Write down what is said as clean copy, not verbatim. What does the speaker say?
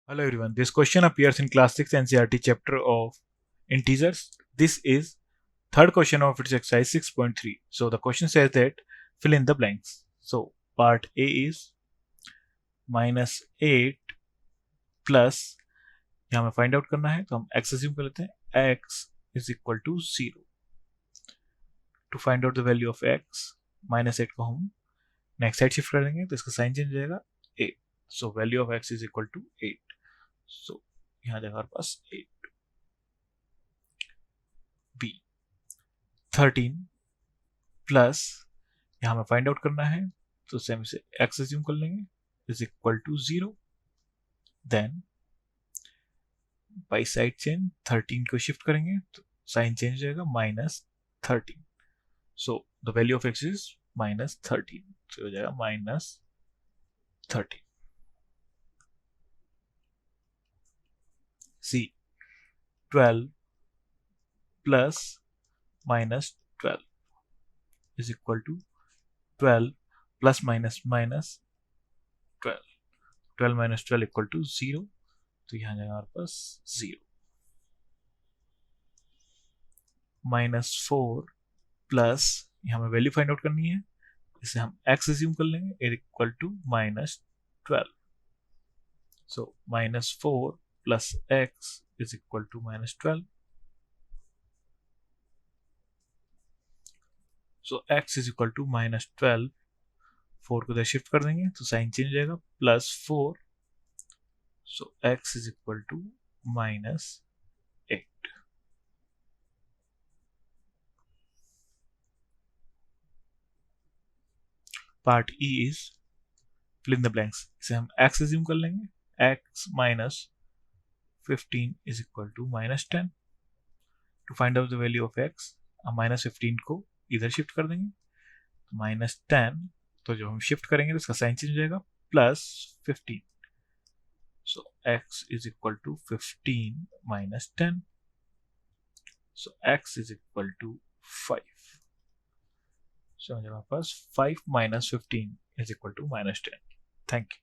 Hello everyone, this question appears in class 6 NCERT chapter of integers. This is third question of its exercise 6.3. So the question says that fill in the blanks. So part A is -8 plus, यहाँ हमें find out करना है तो हम x assume कर लेते हैं, x is equal to 0. To find out the value of x, -8 को हम नेक्स्ट साइड शिफ्ट कर देंगे तो इसका साइन चेंज हो जाएगा 8. So value of x is equal to 8. So यहाँ जाएगा हमारे पास 8. B 13 प्लस, यहाँ हमें फाइंड आउट करना है तो सेम से x अज्यूम कर लेंगे is equal to 0. Then by side change 13 को शिफ्ट करेंगे तो साइन चेंज हो जाएगा -13. So the value of x is -13. तो हो जाएगा -13. C 12 plus -12 is equal to 12 plus minus 12. 12 minus 12 equal to 0. तो यहाँ जाएगा हमारे पास 0. -4 प्लस, यहाँ हमें वैल्यू फाइंड आउट करनी है, इसे हम x अज्यूम कर लेंगे equal to -12. So -4 plus x is equal to -12. So x is equal to -12. 4 को इधर शिफ्ट कर देंगे तो साइन चेंज हो जाएगा +4. So x is equal to -8. Part E is fill in the blanks. इसे हम x अज्यूम कर लेंगे, x -15 is equal to -10. To find out the value of x, हम -15 को इधर शिफ्ट कर देंगे -10. तो जब हम शिफ्ट करेंगे तो इसका साइन चेंज हो जाएगा +15. So x is equal to 15 -10. So x is equal to 5. So हमारे पास 5 - 15 is equal to -10. Thank you.